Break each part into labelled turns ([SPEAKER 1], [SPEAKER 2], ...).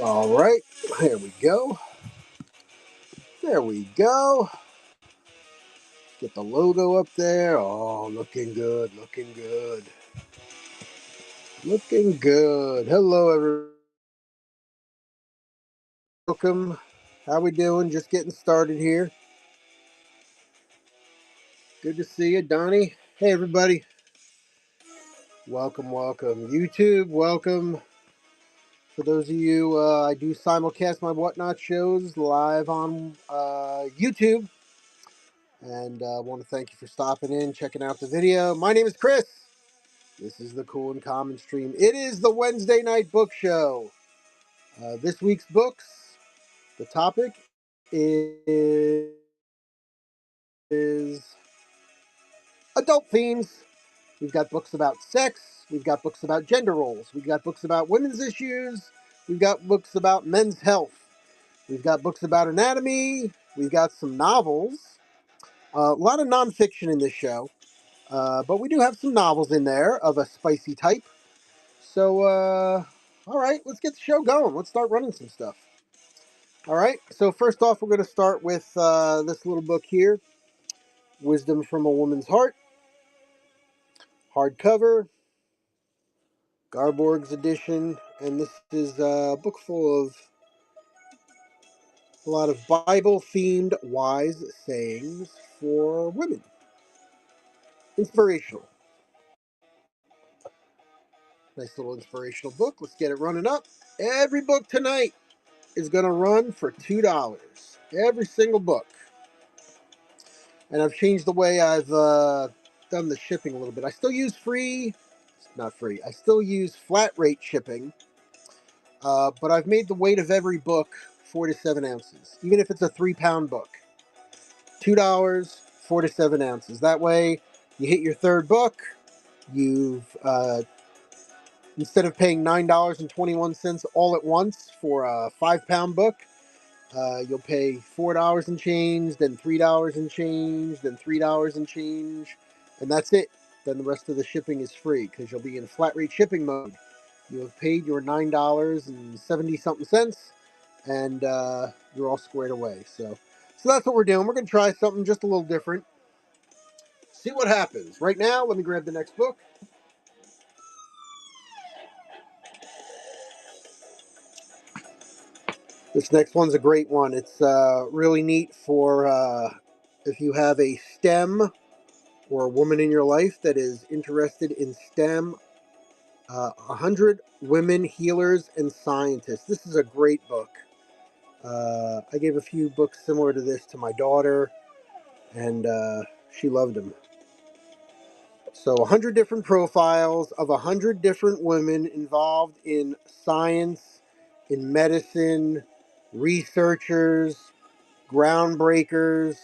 [SPEAKER 1] All right, there we go. There we go. Get the logo up there. Oh, looking good, looking good. Looking good. Hello, everyone. Welcome. How we doing? Just getting started here. Good to see you, Donnie. Hey, everybody. Welcome, welcome. YouTube, welcome. For those of you, I do simulcast my Whatnot shows live on YouTube. And I want to thank you for stopping in, checking out the video. My name is Chris. This is the Cool and Common Stream. It is the Wednesday night book show. This week's books, the topic is adult themes. We've got books about sex. We've got books about gender roles. We've got books about women's issues. We've got books about men's health. We've got books about anatomy. We've got some novels. A lot of nonfiction in this show. But we do have some novels in there of a spicy type. So, all right, let's get the show going. Let's start running some stuff. All right, so first off, we're going to start with this little book here, Wisdom from a Woman's Heart, hardcover, Garborg's edition, and this is a book full of a lot of Bible-themed wise sayings for women. Inspirational. Nice little inspirational book. Let's get it running up. Every book tonight is going to run for $2. Every single book. And I've changed the way I've done the shipping a little bit. I still use not free. I still use flat rate shipping. But I've made the weight of every book 4 to 7 ounces. Even if it's a 3-pound book. $2, 4 to 7 ounces. That way, you hit your third book. You've instead of paying $9.21 all at once for a 5-pound book, you'll pay $4 and change, then $3 and change, then $3 and change, and that's it. Then the rest of the shipping is free because you'll be in flat rate shipping mode. You have paid your $9.70 something cents, and you're all squared away. So that's what we're doing. We're going to try something just a little different. See what happens. Right now, let me grab the next book. This next one's a great one. It's really neat for if you have a STEM or a woman in your life that is interested in STEM. 100 Women Healers and Scientists. This is a great book. I gave a few books similar to this to my daughter, and she loved them. So 100 different profiles of 100 different women involved in science, in medicine, researchers, groundbreakers.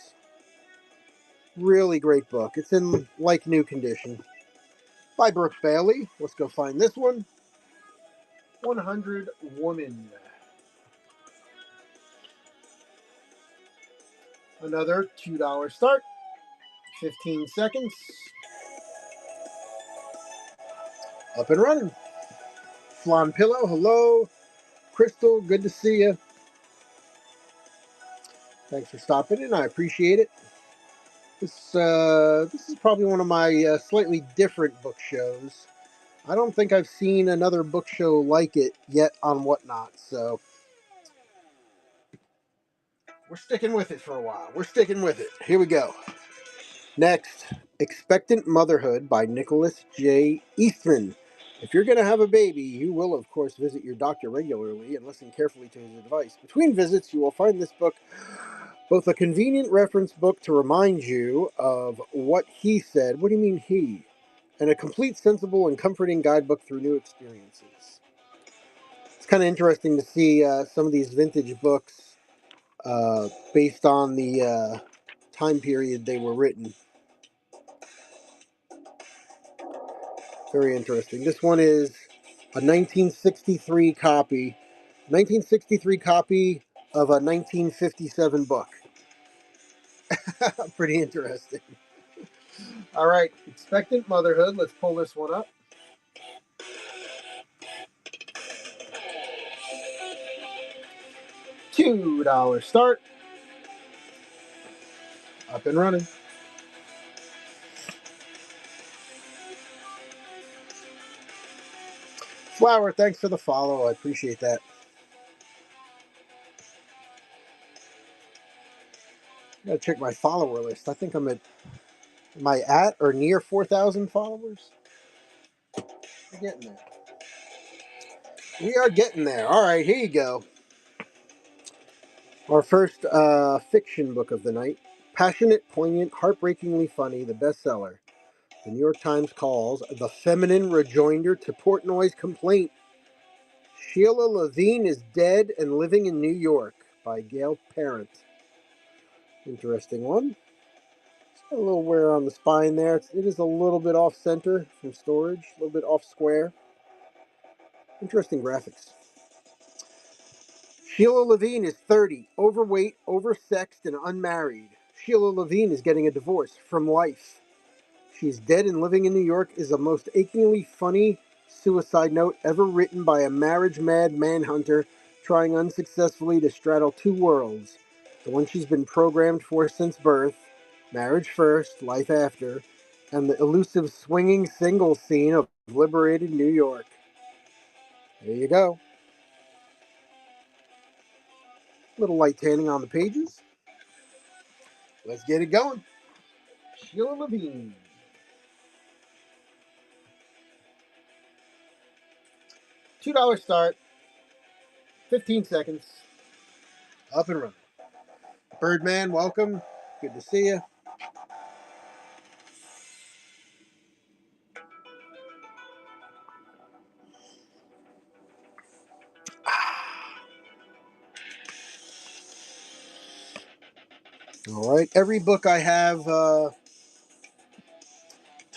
[SPEAKER 1] Really great book. It's in like new condition. By Brooke Bailey. Let's go find this one. 100 Women. Another $2 start. 15 seconds. Up and running. Flan Pillow, hello. Crystal, good to see you. Thanks for stopping in. I appreciate it. This is probably one of my slightly different book shows. I don't think I've seen another book show like it yet on Whatnot, so we're sticking with it for a while. We're sticking with it. Here we go. Next, Expectant Motherhood by Nicholas J. Eastman. If you're going to have a baby, you will, of course, visit your doctor regularly and listen carefully to his advice. Between visits, you will find this book both a convenient reference book to remind you of what he said. What do you mean he? And a complete, sensible, and comforting guidebook through new experiences. It's kind of interesting to see some of these vintage books based on the time period they were written. Very interesting. This one is a 1963 copy. 1963 copy of a 1957 book. Pretty interesting. All right, Expectant Motherhood. Let's pull this one up. $2 start. Up and running. Flower, thanks for the follow. I appreciate that. I gotta check my follower list. I think am I at or near 4,000 followers? We're getting there. We are getting there. All right, here you go. Our first fiction book of the night. Passionate, poignant, heartbreakingly funny, the bestseller. The New York Times calls The Feminine Rejoinder to Portnoy's Complaint. Sheila Levine is dead and living in New York by Gail Parent. Interesting one. It's got a little wear on the spine there. It is a little bit off center from storage, a little bit off square. Interesting graphics. Sheila Levine is 30, overweight, oversexed, and unmarried. Sheila Levine is getting a divorce from life. She's dead and living in New York is the most achingly funny suicide note ever written by a marriage-mad manhunter trying unsuccessfully to straddle two worlds. The one she's been programmed for since birth, marriage first, life after, and the elusive swinging single scene of liberated New York. There you go. Little light tanning on the pages. Let's get it going. Sheila Levine. $2 start. 15 seconds. Up and running. Birdman, welcome. Good to see you. All right. Every book I have to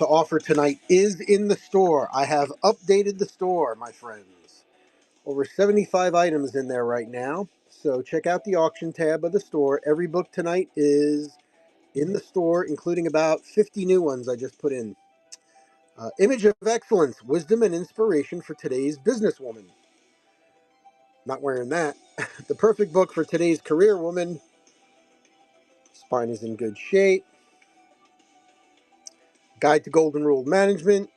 [SPEAKER 1] offer tonight is in the store. I have updated the store, my friends. Over 75 items in there right now. So check out the auction tab of the store. Every book tonight is in the store, including about 50 new ones I just put in. Image of Excellence, Wisdom and Inspiration for Today's Businesswoman. Not wearing that. The perfect book for today's career woman. Spine is in good shape. Guide to Golden Rule Management.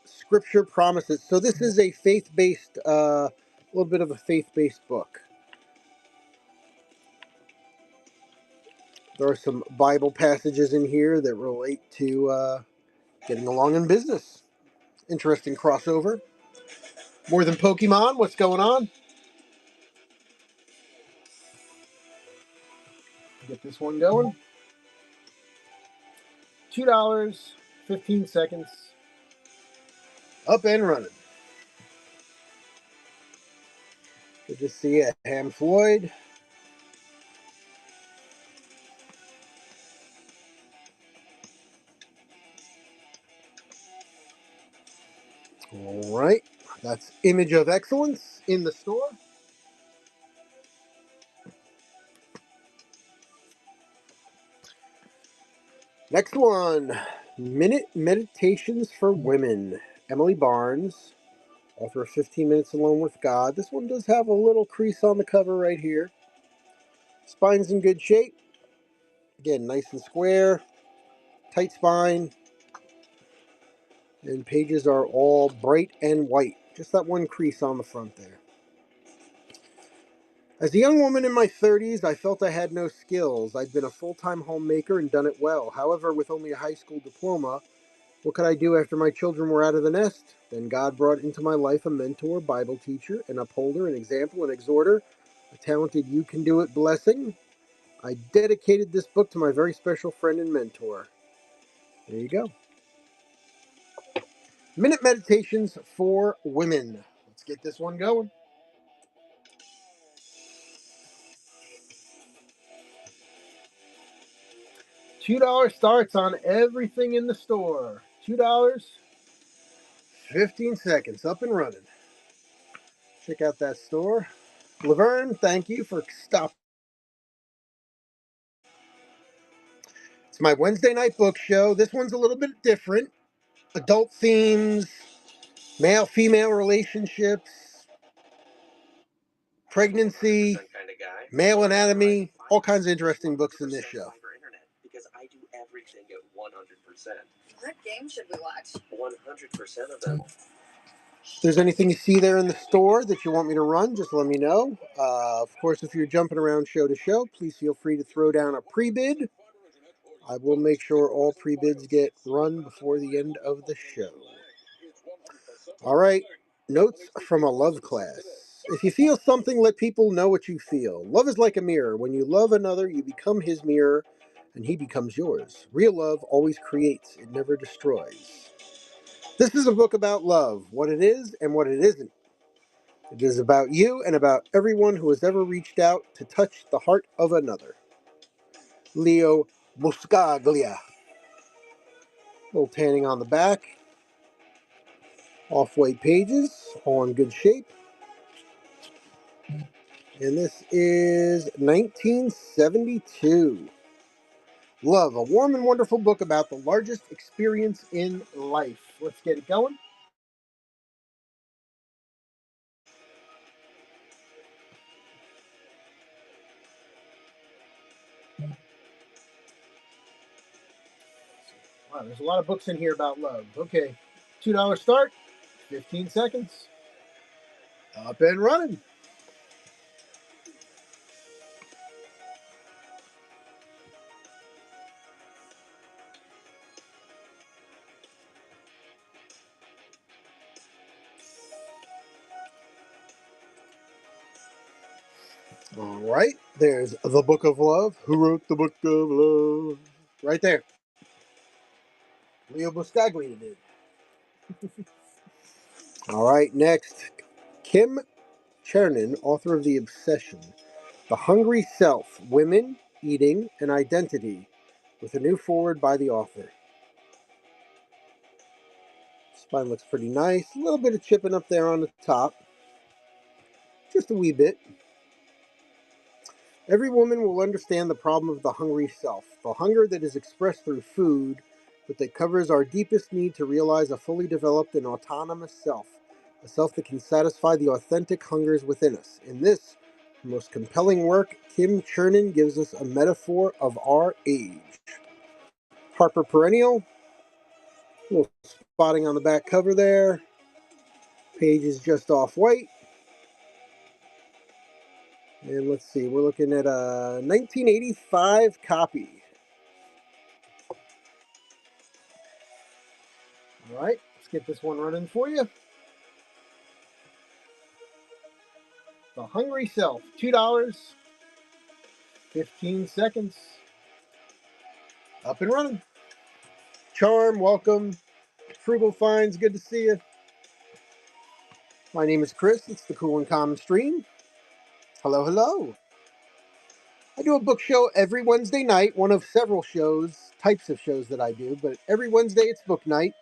[SPEAKER 1] Scripture Promises. So this is a faith-based, little bit of a faith-based book. There are some Bible passages in here that relate to getting along in business. Interesting crossover. More Than Pokemon, what's going on? Get this one going. $2, 15 seconds. Up and running. Good to see you, Ham Floyd. All right. That's Image of Excellence in the store. Next one, Minute Meditations for Women. Emily Barnes, author of 15 Minutes Alone with God. This one does have a little crease on the cover right here. Spine's in good shape. Again, nice and square. Tight spine. And pages are all bright and white. Just that one crease on the front there. As a young woman in my 30s, I felt I had no skills. I'd been a full-time homemaker and done it well. However, with only a high school diploma, what could I do after my children were out of the nest? Then God brought into my life a mentor, Bible teacher, an upholder, an example, an exhorter, a talented you can do it blessing. I dedicated this book to my very special friend and mentor. There you go. Minute Meditations for Women. Let's get this one going. $2 starts on everything in the store. $2, 15 seconds, up and running. Check out that store. Laverne, thank you for stopping. It's my Wednesday night book show. This one's a little bit different. Adult themes, male-female relationships, pregnancy, male anatomy, all kinds of interesting books in this show.
[SPEAKER 2] Because I do everything at 100%. What game should we watch? 100% of them.
[SPEAKER 1] If there's anything you see there in the store that you want me to run, just let me know. Of course, if you're jumping around show to show, please feel free to throw down a pre-bid. I will make sure all pre-bids get run before the end of the show. All right, notes from a love class. If you feel something, let people know what you feel. Love is like a mirror. When you love another, you become his mirror, and he becomes yours. Real love always creates, it never destroys. This is a book about love, what it is and what it isn't. It is about you and about everyone who has ever reached out to touch the heart of another. Leo Buscaglia. A little tanning on the back. Off-white pages, all in good shape. And this is 1972. Love, a warm and wonderful book about the largest experience in life. Let's get it going. Wow, there's a lot of books in here about love. Okay, $2 start, 15 seconds. Up and running. All right, there's The Book of Love. Who wrote The Book of Love? Right there. Leo Buscaglia did. All right, next. Kim Chernin, author of The Obsession. The Hungry Self, Women, Eating, and Identity, with a new foreword by the author. Spine looks pretty nice. A little bit of chipping up there on the top. Just a wee bit. Every woman will understand the problem of the hungry self, the hunger that is expressed through food, but that covers our deepest need to realize a fully developed and autonomous self, a self that can satisfy the authentic hungers within us. In this most compelling work, Kim Chernin gives us a metaphor of our age. Harper Perennial, a little spotting on the back cover there. Page is just off white. And let's see, we're looking at a 1985 copy. All right, let's get this one running for you. The Hungry Self, $2, 15 seconds. Up and running. Charm, welcome. Frugal Finds, good to see you. My name is Chris. It's the Cool and Common Stream. Hello, hello. I do a book show every Wednesday night, one of several types of shows that I do, but every Wednesday it's book night,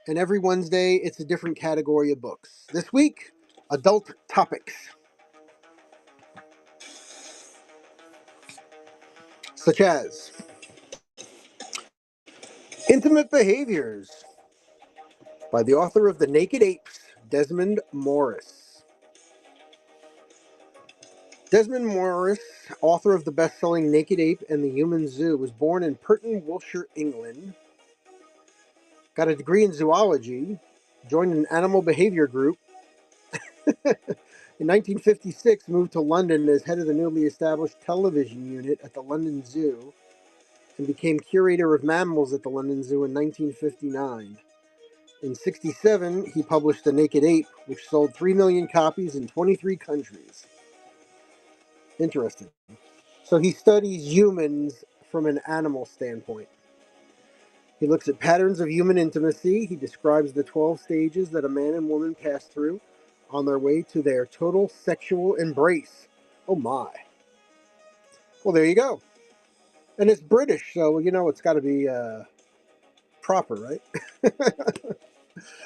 [SPEAKER 1] and every Wednesday it's a different category of books. This week, adult topics, such as Intimate Behaviors by the author of The Naked Apes, Desmond Morris. Desmond Morris, author of the best-selling Naked Ape and the Human Zoo, was born in Purton, Wiltshire, England. Got a degree in zoology, joined an animal behavior group. In 1956, moved to London as head of the newly established television unit at the London Zoo, and became curator of mammals at the London Zoo in 1959. In 1967, he published The Naked Ape, which sold 3 million copies in 23 countries. Interesting. So he studies humans from an animal standpoint. He looks at patterns of human intimacy. He describes the 12 stages that a man and woman pass through on their way to their total sexual embrace. Oh my. Well, there you go. And it's British, so it's got to be proper, right?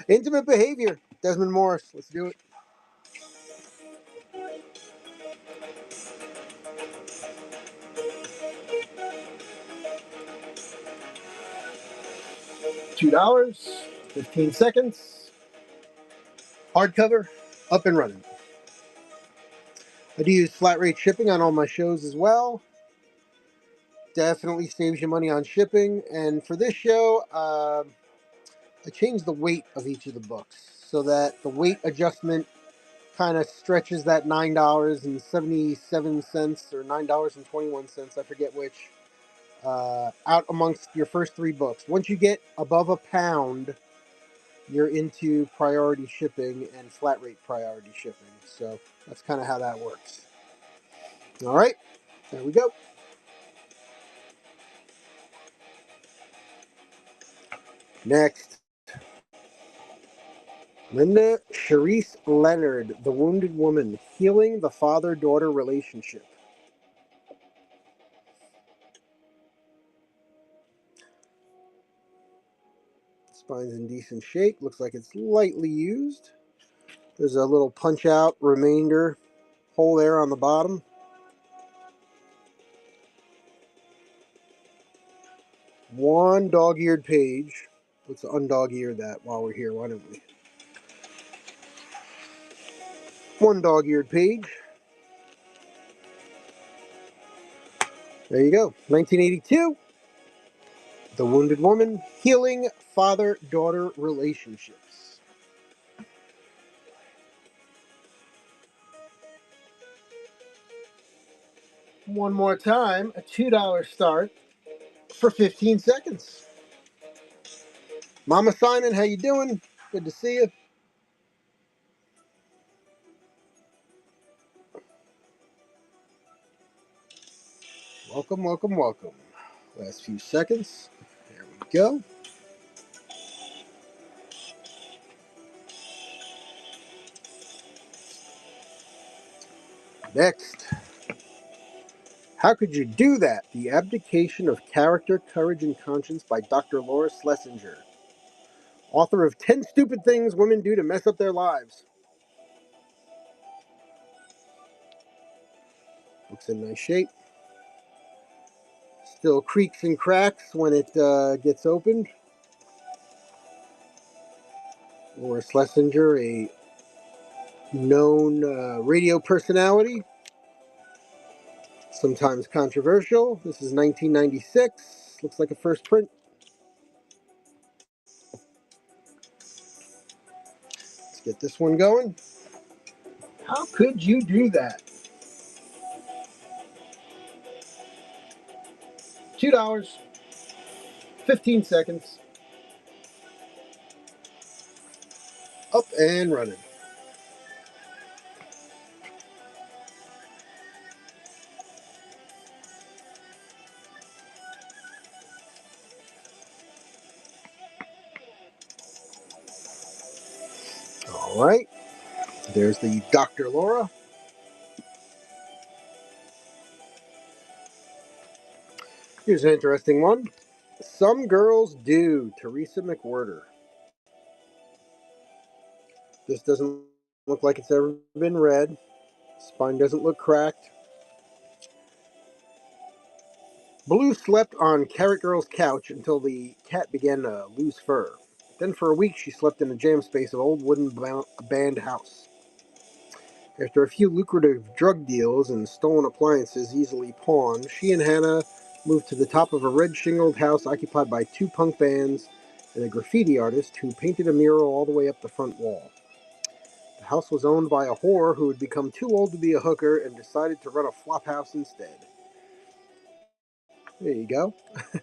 [SPEAKER 1] Intimate Behavior, Desmond Morris. Let's do it. $2, 15 seconds. Hardcover, up and running. I do use flat rate shipping on all my shows as well. Definitely saves you money on shipping. And for this show, I changed the weight of each of the books so that the weight adjustment kind of stretches that $9.77 or $9.21, I forget which, out amongst your first three books. Once you get above a pound, you're into priority shipping and flat rate priority shipping. So that's kind of how that works. All right, there we go. Next, Linda Charisse Leonard, The Wounded Woman, Healing the Father-Daughter Relationship. Spine's in decent shape. Looks like it's lightly used. There's a little punch-out remainder hole there on the bottom. One dog-eared page. Let's undog-ear that while we're here, why don't we? One dog-eared page. There you go. 1982. The Wounded Woman, Healing Father-Daughter Relationships. One more time, a $2 start for 15 seconds. Mama Simon, how you doing? Good to see you. Welcome, welcome, welcome. Last few seconds. There we go. Next. How Could You Do That? The Abdication of Character, Courage, and Conscience by Dr. Laura Schlesinger. Author of 10 Stupid Things Women Do to Mess Up Their Lives. Looks in nice shape. Still creaks and cracks when it gets opened. Laura Schlesinger, a known radio personality, sometimes controversial. This is 1996. Looks like a first print. Let's get this one going. How could you do that? $2. 15 seconds. Up and running. All right. There's the Dr. Laura. Here's an interesting one. Some Girls Do, Teresa McWhirter. This doesn't look like it's ever been read. Spine doesn't look cracked. Blue slept on Carrot Girl's couch until the cat began to lose fur. Then for a week she slept in a jam space of old wooden band house. After a few lucrative drug deals and stolen appliances easily pawned, she and Hannah moved to the top of a red shingled house occupied by two punk bands and a graffiti artist who painted a mural all the way up the front wall. The house was owned by a whore who had become too old to be a hooker and decided to run a flop house instead. There you go.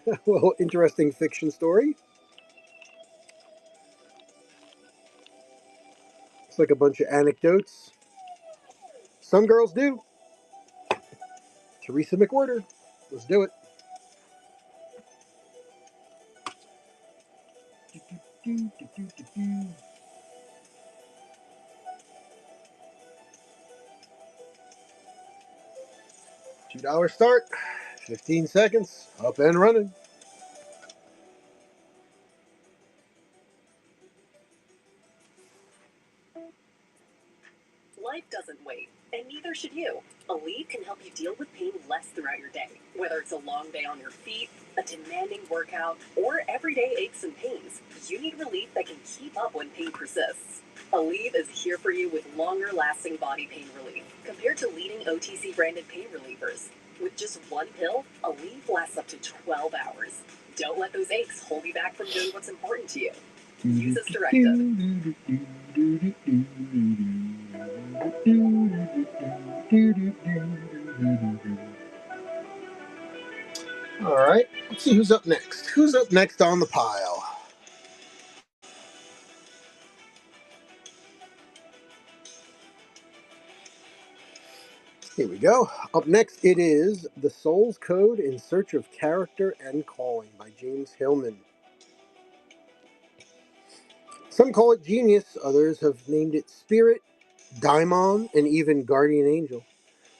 [SPEAKER 1] A little interesting fiction story. It's like a bunch of anecdotes. Some girls do. Teresa McWhirter. Let's do it. $2 start. 15 seconds. Up and running.
[SPEAKER 2] Life doesn't wait, and neither neither should you. Aleve can help you deal with pain less throughout your day. Whether it's a long day on your feet, a demanding workout, or everyday aches and pains, you need relief that can keep up when pain persists. Aleve is here for you with longer-lasting body pain relief compared to leading OTC-branded pain relievers. With just one pill, Aleve lasts up to 12 hours. Don't let those aches hold you back from doing what's important to you. Use as directed.
[SPEAKER 1] All right, let's see who's up next. Who's up next on the pile? Here we go. Up next, it is The Soul's Code in Search of Character and Calling by James Hillman. Some call it genius, others have named it spirit, daimon, and even guardian angel.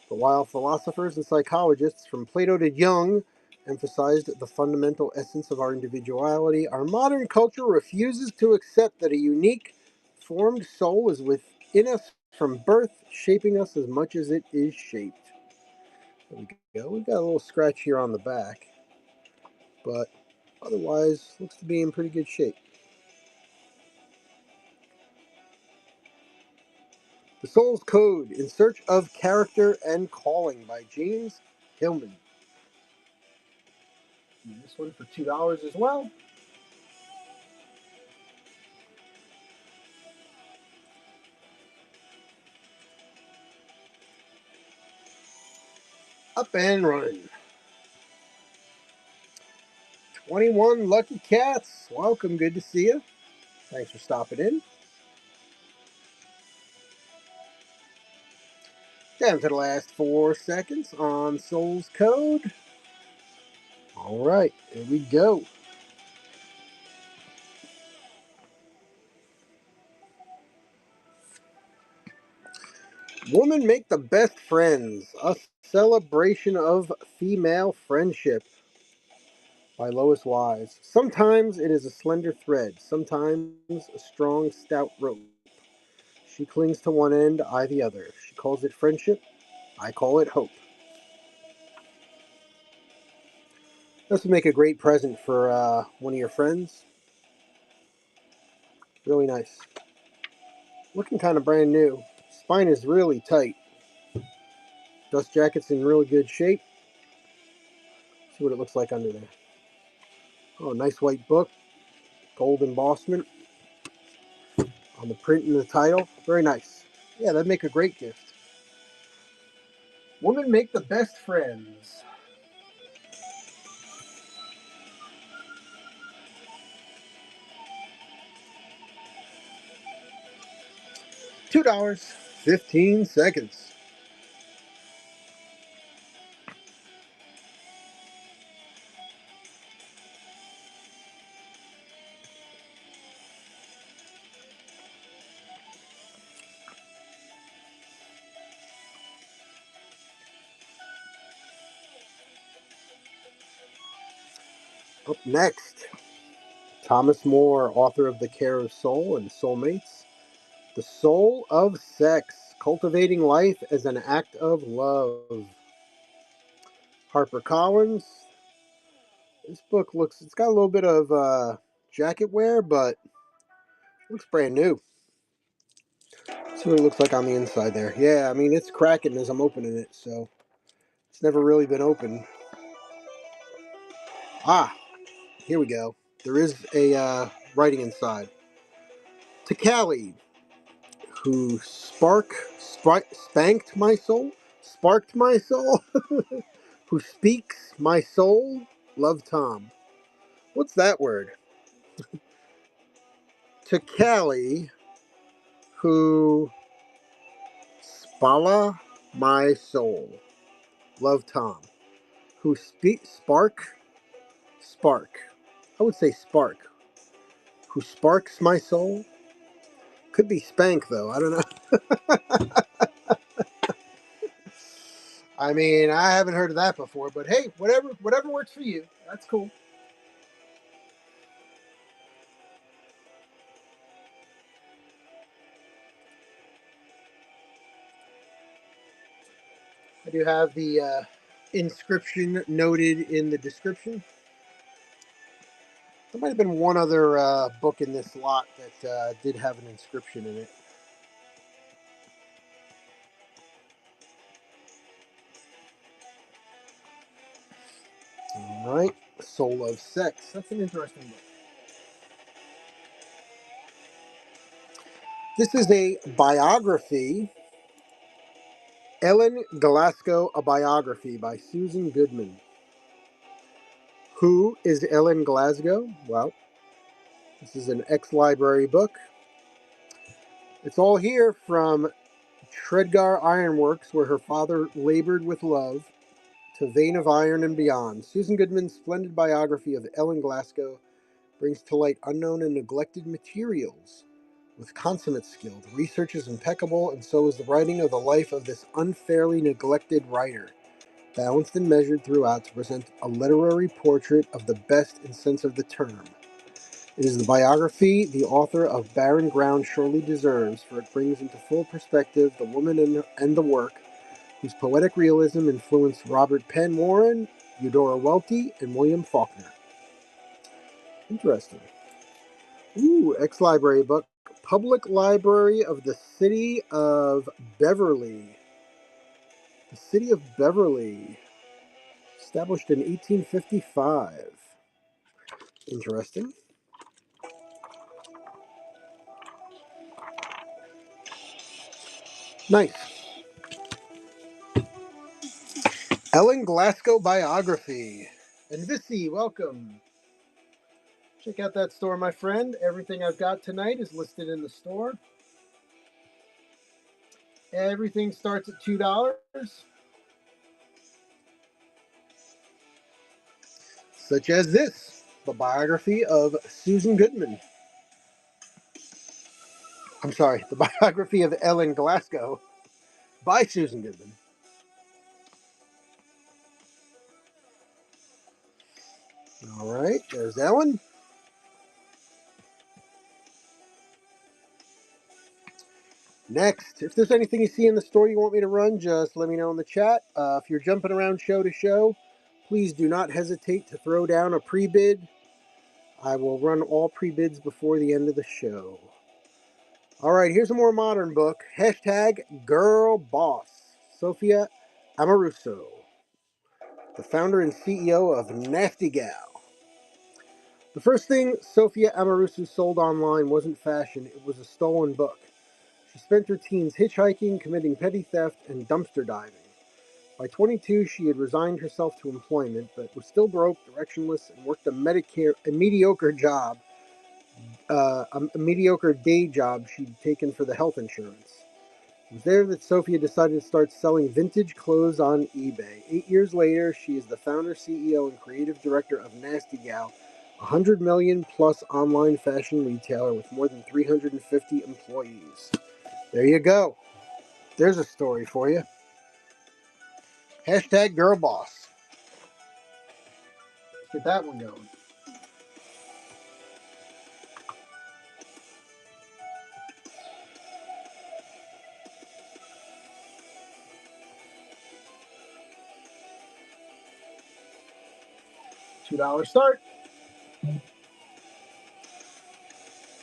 [SPEAKER 1] But while philosophers and psychologists from Plato to Jung emphasized the fundamental essence of our individuality, our modern culture refuses to accept that a unique, formed soul is within us from birth, shaping us as much as it is shaped. There we go. We've got a little scratch here on the back, but otherwise looks to be in pretty good shape. The Soul's Code in Search of Character and Calling by James Hillman. And this one for $2 as well. Up and running. 21 lucky cats. Welcome. Good to see you. Thanks for stopping in. Down to the last 4 seconds on Soul's Code. All right, here we go. Women make the best friends. A celebration of female friendship by Lois Wise. Sometimes it is a slender thread, sometimes a strong, stout rope. She clings to one end, I the other. She calls it friendship, I call it hope. This would make a great present for one of your friends. Really nice. Looking kind of brand new. Spine is really tight. Dust jacket's in really good shape. See what it looks like under there. Oh, nice white book. Gold embossment on the print and the title. Very nice. Yeah, that'd make a great gift. Women make the best friends. $2. 15 seconds. Up next, Thomas More, author of The Care of Soul and Soulmates. The Soul of Sex, Cultivating Life as an Act of Love. HarperCollins. This book it's got a little bit of jacket wear, but looks brand new. See what it looks like on the inside there. Yeah, I mean, it's cracking as I'm opening it, so it's never really been opened. Ah, here we go. There is a writing inside. To Callie, who spanked my soul, sparked my soul, who speaks my soul, love Tom. What's that word? To Callie, who spala my soul, love Tom. Who spark. I would say spark. Who sparks my soul? Could be spank though. I don't know. I mean, I haven't heard of that before, but hey, whatever works for you. That's cool. I do have the inscription noted in the description. There might have been one other book in this lot that did have an inscription in it. All right, Soul of Sex. That's an interesting book. This is a biography. Ellen Glasgow, a biography by Susan Goodman. Who is Ellen Glasgow? Well, this is an ex-library book. It's all here from Tredegar Ironworks, where her father labored with love, to Vein of Iron and beyond. Susan Goodman's splendid biography of Ellen Glasgow brings to light unknown and neglected materials with consummate skill. The research is impeccable, and so is the writing of the life of this unfairly neglected writer, balanced and measured throughout to present a literary portrait of the best in sense of the term. It is the biography the author of Barren Ground surely deserves, for it brings into full perspective the woman and the work whose poetic realism influenced Robert Penn Warren, Eudora Welty, and William Faulkner. Interesting. Ooh, ex-library book. Public Library of the City of Beverly. The City of Beverly, established in 1855. Interesting. Nice. Ellen Glasgow biography. And Vissy, welcome. Check out that store, my friend. Everything I've got tonight is listed in the store. Everything starts at $2. Such as this, the biography of Susan Goodman. I'm sorry, the biography of Ellen Glasgow by Susan Goodman. All right, there's Ellen. Next, if there's anything you see in the store you want me to run, just let me know in the chat. If you're jumping around show to show, please do not hesitate to throw down a pre-bid. I will run all pre-bids before the end of the show. All right, here's a more modern book. Hashtag Girl Boss. Sophia Amoruso, the founder and CEO of Nasty Gal. The first thing Sophia Amoruso sold online wasn't fashion, it was a stolen book. She spent her teens hitchhiking, committing petty theft, and dumpster diving. By 22, she had resigned herself to employment, but was still broke, directionless, and worked a mediocre job, a mediocre day job she'd taken for the health insurance. It was there that Sophia decided to start selling vintage clothes on eBay. 8 years later, she is the founder, CEO, and creative director of Nasty Gal, a 100 million plus online fashion retailer with more than 350 employees. There you go. There's a story for you. Hashtag girl boss. Let's get that one going. $2 start.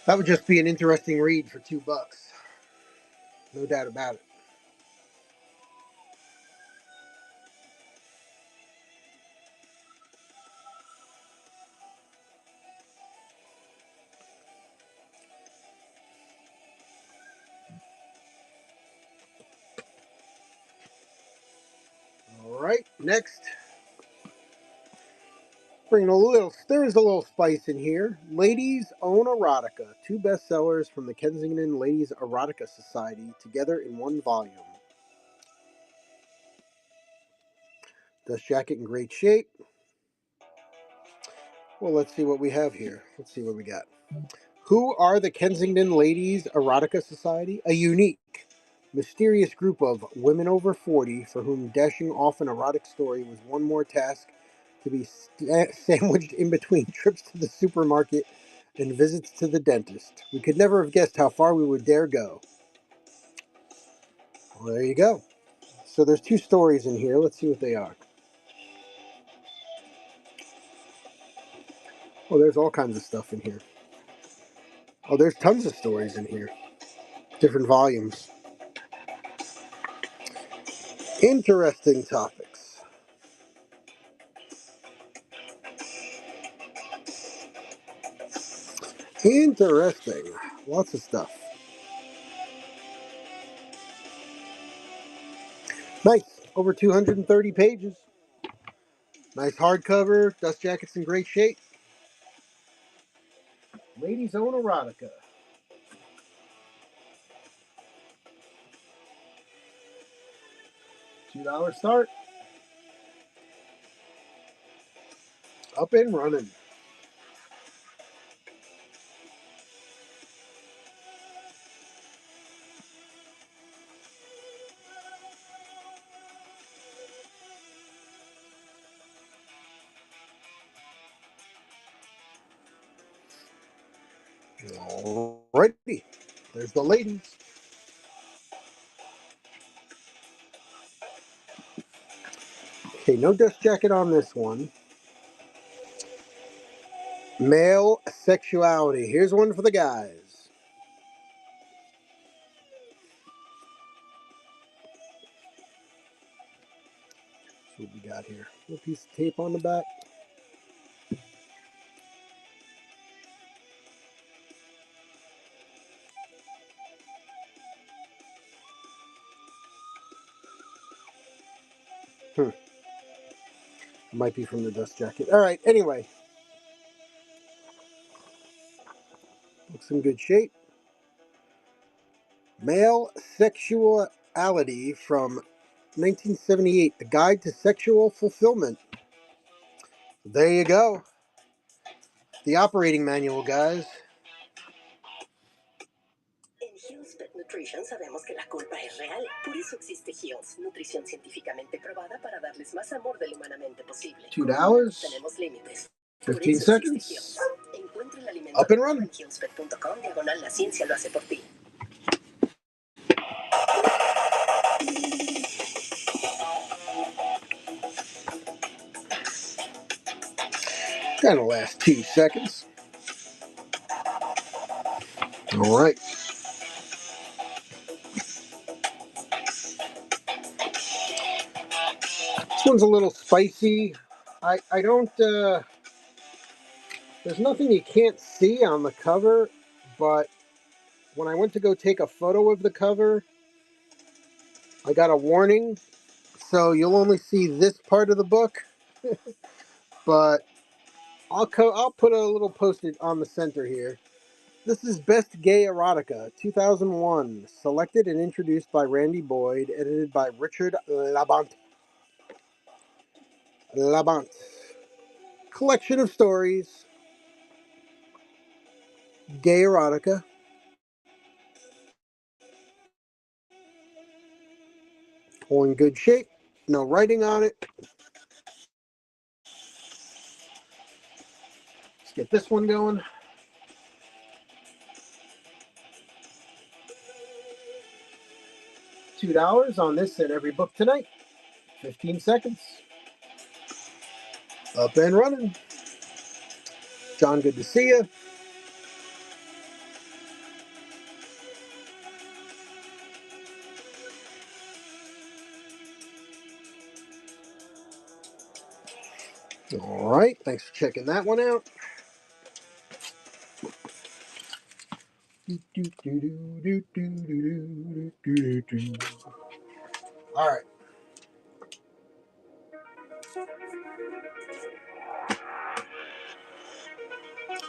[SPEAKER 1] That would just be an interesting read for $2. No doubt about it. All right, next. Bringing there's a little spice in here. Ladies Own Erotica, 2 bestsellers from the Kensington Ladies Erotica Society, together in one volume. Dust jacket in great shape. Well, let's see what we have here. Let's see what we got. Who are the Kensington Ladies Erotica Society? A unique, mysterious group of women over 40 for whom dashing off an erotic story was one more task to be sandwiched in between trips to the supermarket and visits to the dentist. We could never have guessed how far we would dare go. Well, there you go. So there's 2 stories in here. Let's see what they are. Oh, there's all kinds of stuff in here. Oh, there's tons of stories in here. Different volumes. Interesting topics. Interesting. Lots of stuff. Nice. Over 230 pages. Nice hardcover. Dust jacket's in great shape. Ladies Own Erotica. $2 start. Up and running. Alrighty. There's the ladies. Okay, no dust jacket on this one. Male sexuality. Here's one for the guys. What we got here? A little piece of tape on the back. Might be from the dust jacket. All right. Anyway, looks in good shape. Male sexuality from 1978. A guide to sexual fulfillment. There you go. The operating manual, guys.
[SPEAKER 2] En Hill's Pet Nutrition sabemos que la culpa es real. Por eso existe Hill's, nutrición científicamente probada para darles más amor de lo humanamente posible.
[SPEAKER 1] $2.
[SPEAKER 2] Tenemos límites.
[SPEAKER 1] 15 seconds.
[SPEAKER 2] Encuentra el alimento
[SPEAKER 1] Up and running.
[SPEAKER 2] en hillspet.com, /la ciencia lo hace por ti.
[SPEAKER 1] Gonna last 2 seconds. All right. This one's a little spicy. I don't, there's nothing you can't see on the cover, but when I went to go take a photo of the cover, I got a warning. So you'll only see this part of the book, but I'll put a little post-it on the center here. This is Best Gay Erotica, 2001, selected and introduced by Randy Boyd, edited by Richard Labonte. Collection of stories, gay erotica. All in good shape. No writing on it. Let's get this one going. $2 on this and every book tonight. 15 seconds. Up and running. John, good to see you. All right. Thanks for checking that one out. All right.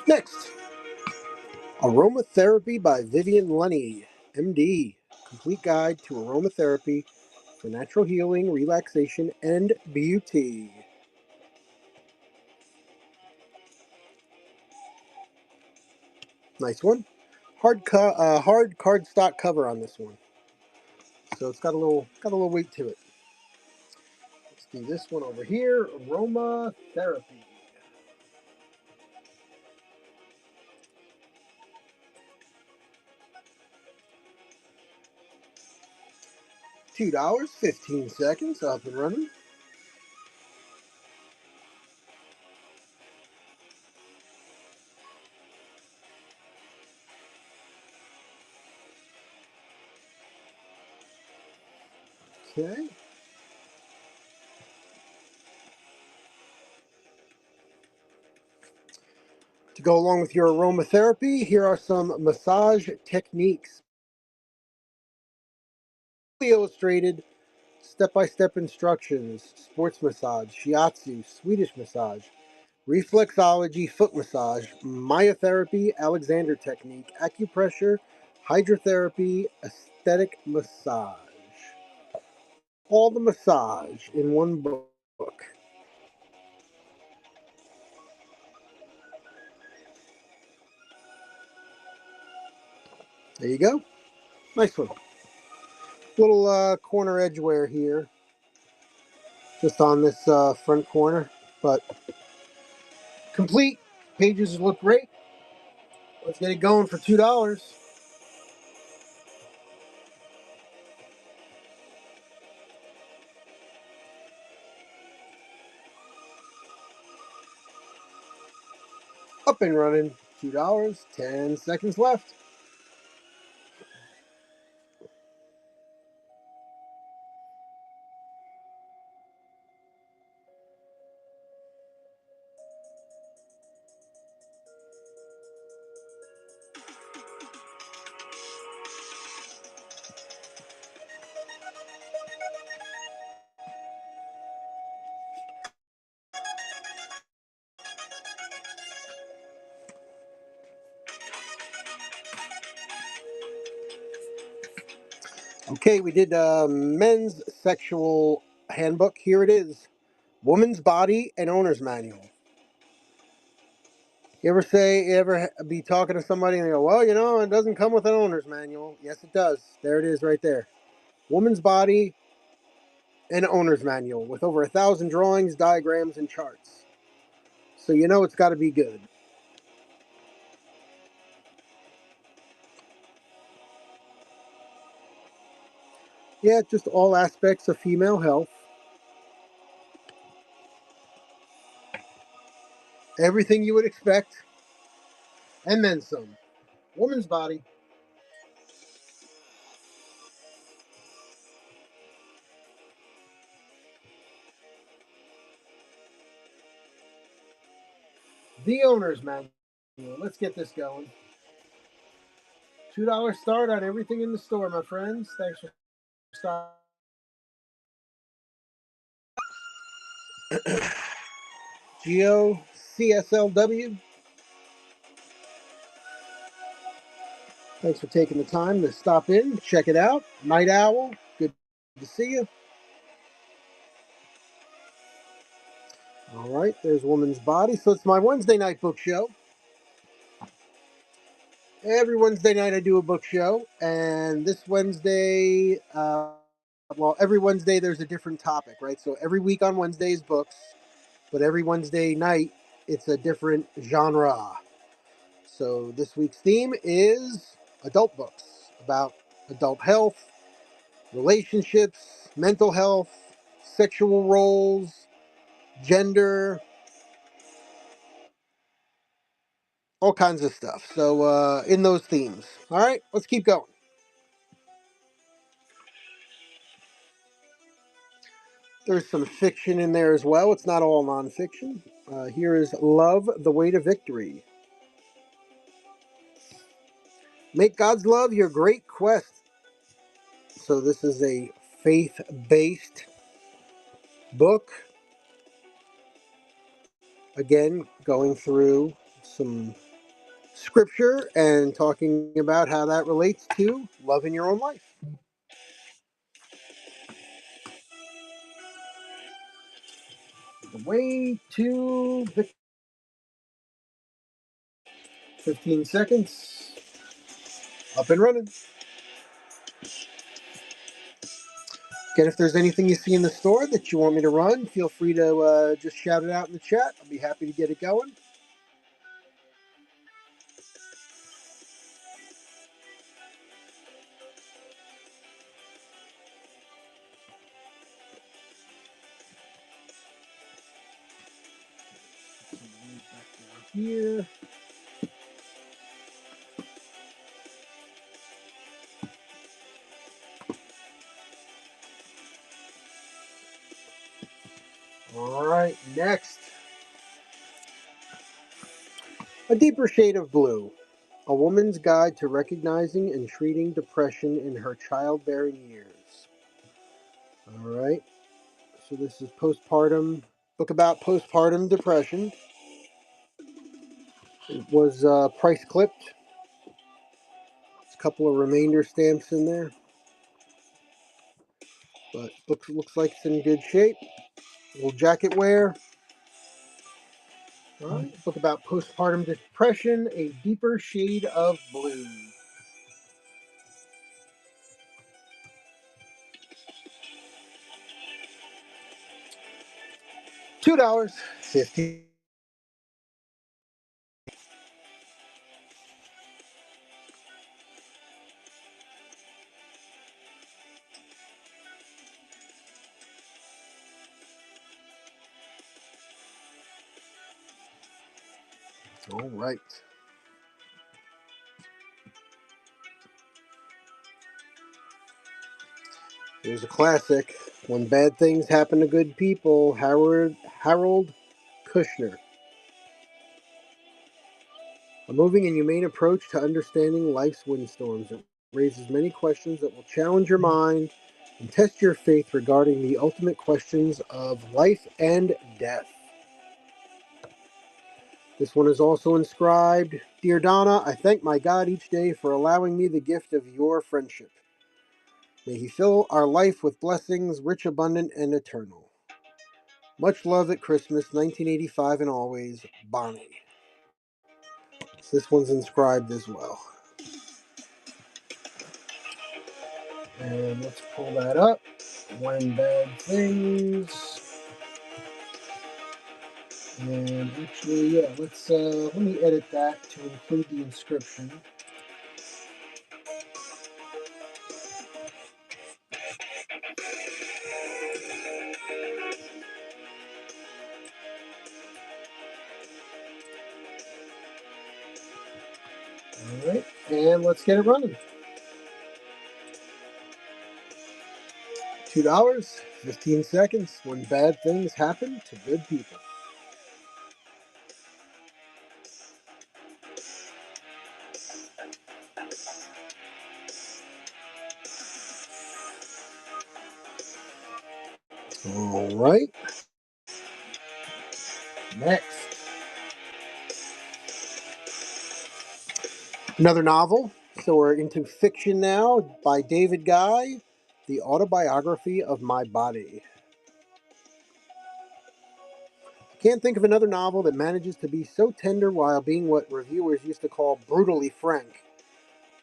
[SPEAKER 1] Next, Aromatherapy by Vivian Lenny, MD. Complete guide to aromatherapy for natural healing, relaxation, and beauty. Nice one. Hard cardstock cover on this one, so it's got a little weight to it. Let's do this one over here. Aromatherapy. $2, 15 seconds, up and running. Okay. To go along with your aromatherapy, here are some massage techniques. Illustrated step-by-step instructions: sports massage, shiatsu, Swedish massage, reflexology, foot massage, myotherapy, Alexander technique, acupressure, hydrotherapy, aesthetic massage. All the massage in one book. There you go. Nice one. Little corner edge wear here, just on this front corner, but complete. Pages look great. Let's get it going for $2. Up and running. $2. 10 seconds left. Okay, we did men's sexual handbook. Here it is: Woman's Body and Owner's Manual. You ever be talking to somebody and they go, well, it doesn't come with an owner's manual? Yes, it does. There it is right there. Woman's Body and Owner's Manual with over 1,000 drawings, diagrams, and charts. So it's got to be good. Yeah, just all aspects of female health. Everything you would expect, and then some. Woman's Body. The Owner's Manual. Let's get this going. $2 start on everything in the store, my friends. Thanks for stopping. Geo CSLW. Thanks for taking the time to stop in, check it out. Night Owl, good to see you. All right, there's Woman's Body. So it's my Wednesday night book show. Every Wednesday night I do a book show, and this Wednesday, every Wednesday there's a different topic, right? So every week on Wednesday is books, but every Wednesday night it's a different genre. So this week's theme is adult books about adult health, relationships, mental health, sexual roles, gender, all kinds of stuff. So in those themes. All right, let's keep going. There's some fiction in there as well. It's not all nonfiction. Here is Love, the Way to Victory. Make God's love your great quest. So this is a faith-based book. Again, going through some scripture and talking about how that relates to love in your own life. The way to victory. 15 seconds. Up and running. Again, if there's anything you see in the store that you want me to run, feel free to just shout it out in the chat. I'll be happy to get it going. here. All right, next. A Deeper Shade of Blue. A Woman's Guide to Recognizing and Treating Depression in Her Childbearing Years. All right, so this is postpartum, book about postpartum depression. It was price clipped. There's a couple of remainder stamps in there, but looks like it's in good shape. A little jacket wear. All right, book about postpartum depression, A Deeper Shade of Blue. $2. 50. All right. Here's a classic. When Bad Things Happen to Good People, Harold Kushner. A moving and humane approach to understanding life's windstorms. It raises many questions that will challenge your mind and test your faith regarding the ultimate questions of life and death. This one is also inscribed, Dear Donna, I thank my God each day for allowing me the gift of your friendship. May he fill our life with blessings, rich, abundant, and eternal. Much love at Christmas, 1985 and always, Bonnie. So this one's inscribed as well. And let's pull that up. When Bad Things. And actually, yeah, let me edit that to include the inscription. All right, and let's get it running. $2, 15 seconds. When bad things happen to good people. All right. Next, another novel. So we're into fiction now by David Guy, The Autobiography of My Body. I can't think of another novel that manages to be so tender while being what reviewers used to call brutally frank.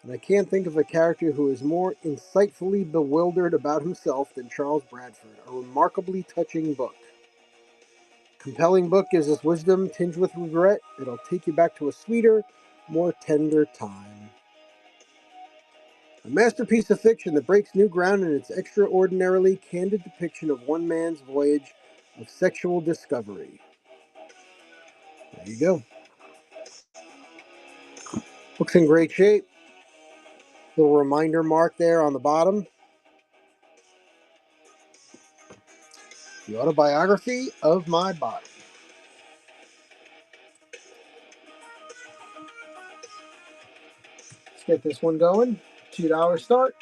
[SPEAKER 1] And I can't think of a character who is more insightfully bewildered about himself than Charles Bradford. A remarkably touching book. Compelling book gives us wisdom tinged with regret. It'll take you back to a sweeter, more tender time. A masterpiece of fiction that breaks new ground in its extraordinarily candid depiction of one man's voyage of sexual discovery. There you go. Book's in great shape. Little reminder mark there on the bottom. The Autobiography of My Body. Let's get this one going. $2 start.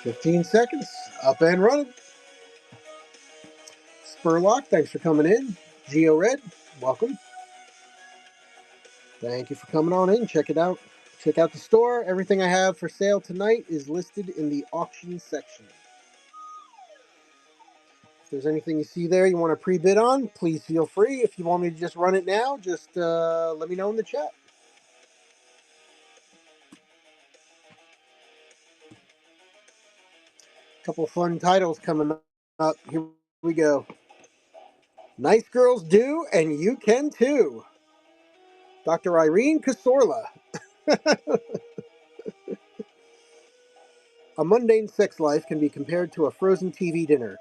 [SPEAKER 1] 15 seconds. Up and running. Spurlock, thanks for coming in. Geo Red, welcome. Thank you for coming on in. Check it out. Check out the store. Everything I have for sale tonight is listed in the auction section. If there's anything you see there you want to pre-bid on, please feel free. If you want me to just run it now, just let me know in the chat. Couple fun titles coming up. Here we go. Nice Girls Do, and You Can Too. Dr. Irene Kasorla. A mundane sex life can be compared to a frozen TV dinner.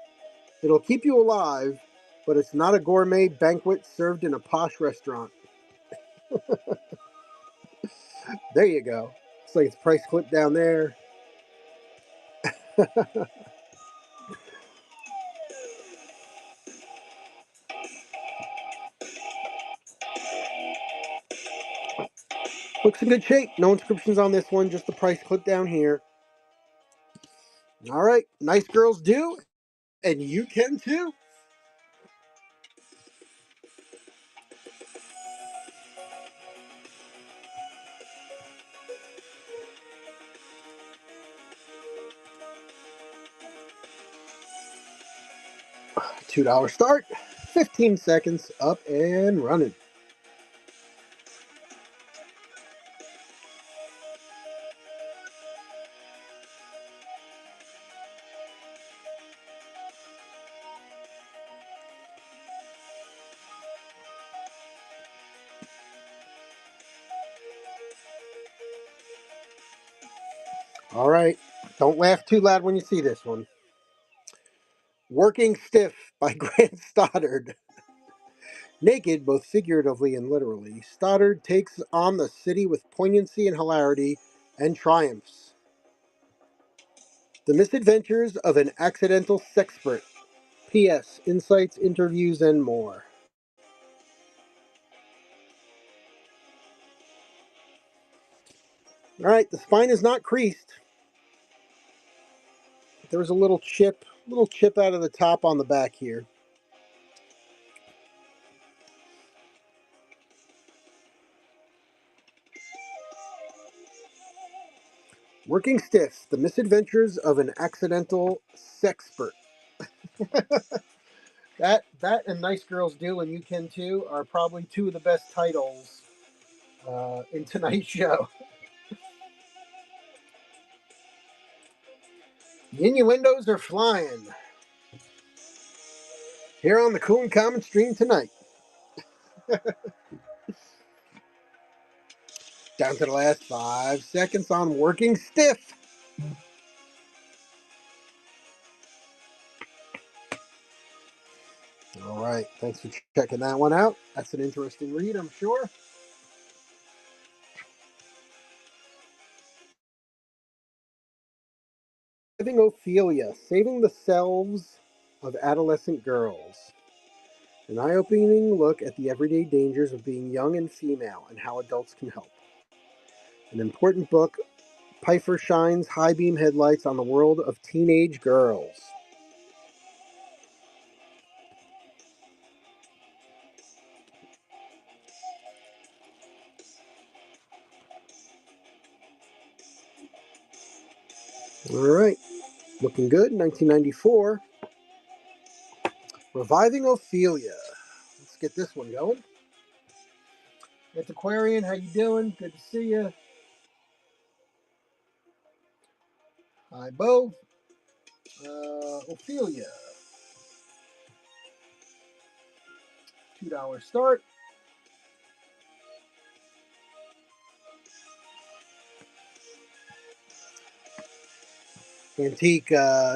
[SPEAKER 1] It'll keep you alive, but it's not a gourmet banquet served in a posh restaurant. There you go. It's like it's price clip down there. Looks in good shape. No inscriptions on this one, just the price clip down here. All right, nice girls do, and you can too. $2 start, 15 seconds, up and running. All right, don't laugh too loud when you see this one. Working Stiff by Grant Stoddard. Naked, both figuratively and literally, Stoddard takes on the city with poignancy and hilarity and triumphs. The misadventures of an accidental sexpert. P.S. Insights, interviews, and more. All right, the spine is not creased. There was a little chip out of the top on the back here. Working Stiff, The Misadventures of an Accidental Sexpert. That and Nice Girls Do and You Can Too are probably two of the best titles in tonight's show. The innuendos are flying here on the Cool and Common stream tonight. Down to the last 5 seconds on Working Stiff. All right, thanks for checking that one out. That's an interesting read, I'm sure. Saving Ophelia, Saving the Selves of Adolescent Girls. An eye-opening look at the everyday dangers of being young and female and how adults can help. An important book, Pfeiffer shines high beam headlights on the world of teenage girls. All right, looking good. 1994. Reviving Ophelia. Let's get this one going. Antiquarian, how you doing? Good to see you. Hi, Bo. Ophelia. $2 start. Antique,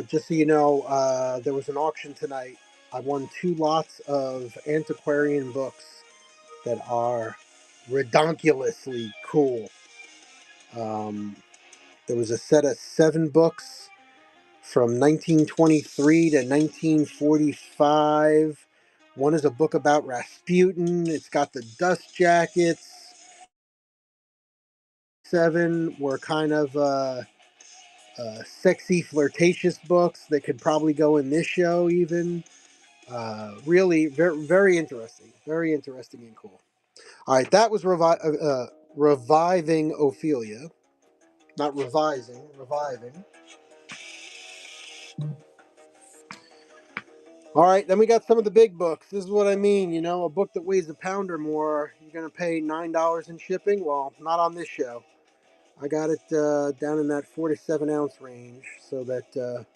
[SPEAKER 1] just so you know, there was an auction tonight. I won 2 lots of antiquarian books that are redonkulously cool. There was a set of 7 books from 1923 to 1945. One is a book about Rasputin. It's got the dust jackets. 7 were kind of sexy, flirtatious books that could probably go in this show even. Really, very, very interesting. Very interesting and cool. All right, that was Reviving Ophelia. Not revising, reviving. All right, then we got some of the big books. This is what I mean. You know, a book that weighs a pound or more, you're going to pay $9 in shipping. Well, not on this show. I got it down in that 4 to 7 ounce range, so that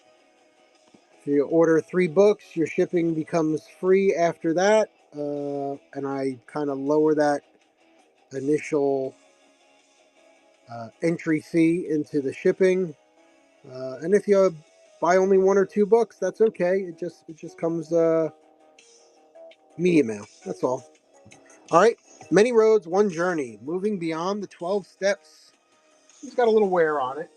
[SPEAKER 1] if you order 3 books, your shipping becomes free after that. And I kind of lower that initial entry fee into the shipping. And if you buy only 1 or 2 books, that's okay. It just comes Media mail. That's all. All right. Many roads, one journey. Moving beyond the 12 steps. It's got a little wear on it.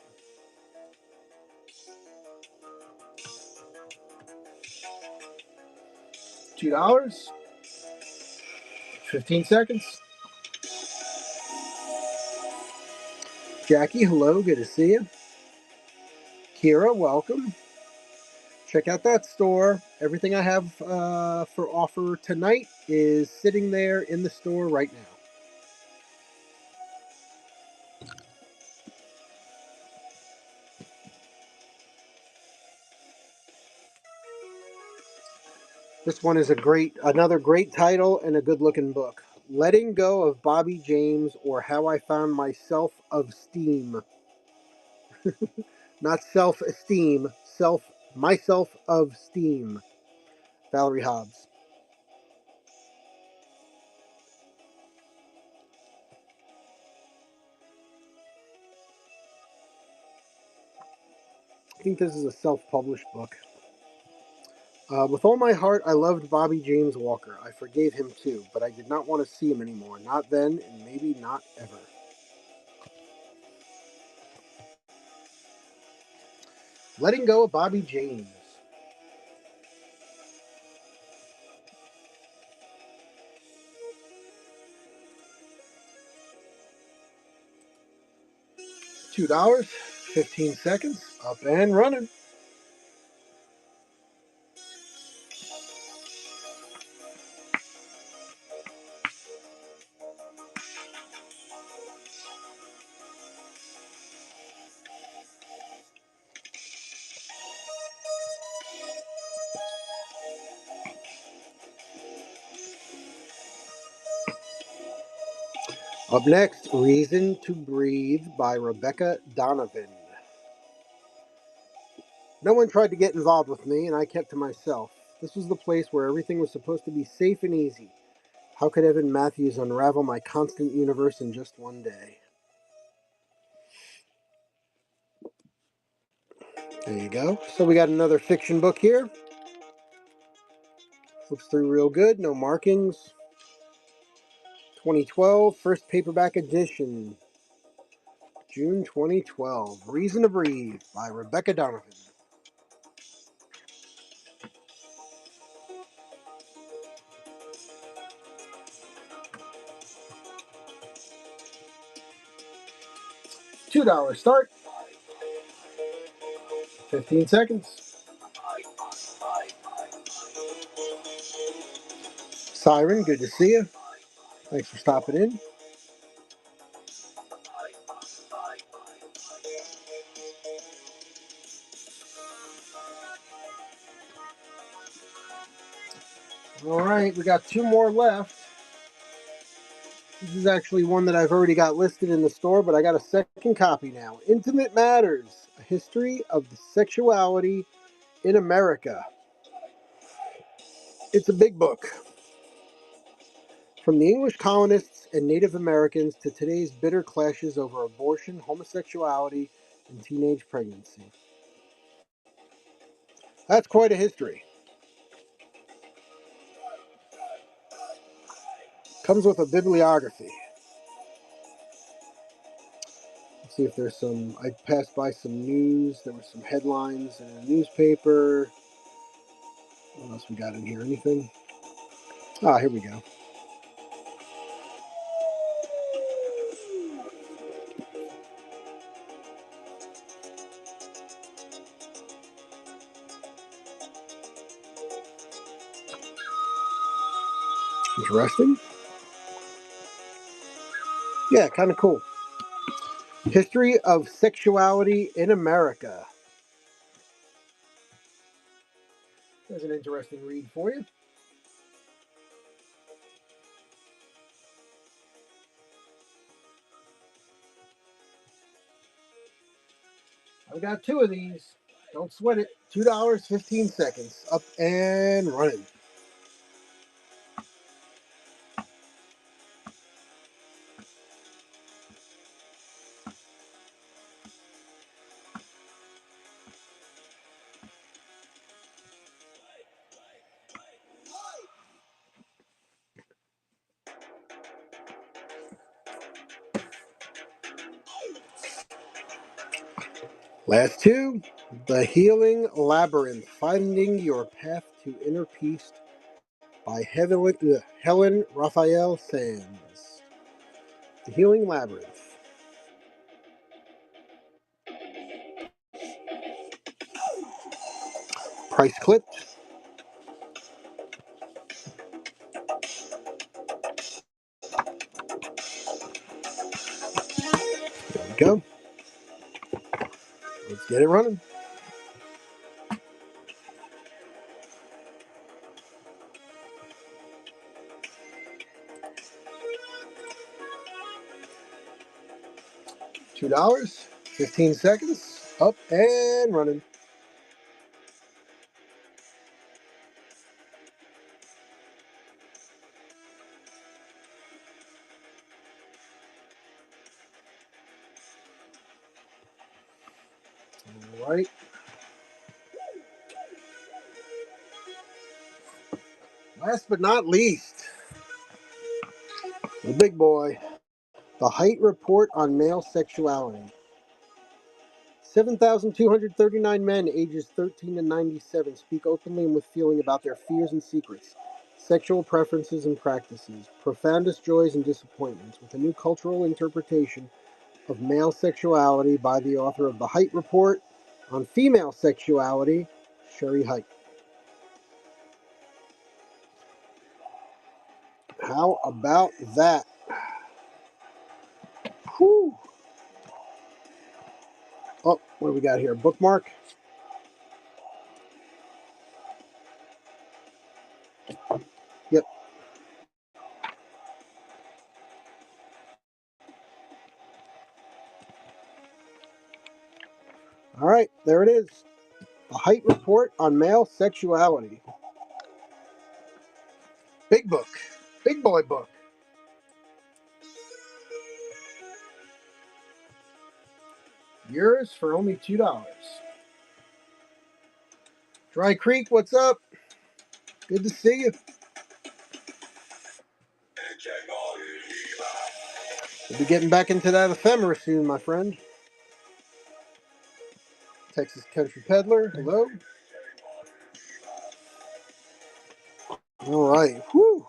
[SPEAKER 1] $2. 15 seconds. Jackie, hello. Good to see you. Kira, welcome. Check out that store. Everything I have for offer tonight is sitting there in the store right now. This one is another great title and a good-looking book. Letting Go of Bobby James, or How I Found Myself of Steam. Not self-esteem, myself of steam. Valerie Hobbs. I think this is a self-published book. With all my heart, I loved Bobby James Walker. I forgave him too, but I did not want to see him anymore. Not then, and maybe not ever. Letting Go of Bobby James. $2. 15 seconds. Up and running. Up next, Reason to Breathe by Rebecca Donovan. No one tried to get involved with me, and I kept to myself. This was the place where everything was supposed to be safe and easy. How could Evan Matthews unravel my constant universe in just one day? There you go. So we got another fiction book here. Looks through real good, no markings. 2012, first paperback edition. June 2012. Reason to Breathe by Rebecca Donovan. $2 start. 15 seconds. Siren, good to see you. Thanks for stopping in. All right, we got two more left. This is actually one that I've already got listed in the store, but I got a second copy now. Intimate Matters, A History of the Sexuality in America. It's a big book. From the English colonists and Native Americans to today's bitter clashes over abortion, homosexuality, and teenage pregnancy. That's quite a history. Comes with a bibliography. Let's see if there's some. I passed by some news. There were some headlines in a newspaper. What else we got in here? Anything? Ah, here we go. Interesting. Yeah, kind of cool. History of Sexuality in America. There's an interesting read for you. I've got two of these. Don't sweat it. $2, 15 seconds. Up and running. Last two. The Healing Labyrinth, Finding Your Path to Inner Peace by Helen Raphael Sands. The Healing Labyrinth. Price clipped. There we go. Let's get it running. $2. 15 seconds. Up and running. All right. Last but not least, the big boy. The Height Report on Male Sexuality. 7,239 men ages 13 to 97 speak openly and with feeling about their fears and secrets, sexual preferences and practices, profoundest joys and disappointments, with a new cultural interpretation of male sexuality by the author of The Height Report on Female Sexuality, Sherry Height. How about that? Whew. Oh, what do we got here? Bookmark? Yep. All right, there it is. The Height Report on Male Sexuality. Big book. Big boy book. Yours for only $2. Dry Creek, what's up? Good to see you. We'll be getting back into that ephemera soon, my friend. Texas Country Peddler, hello. All right. Whew.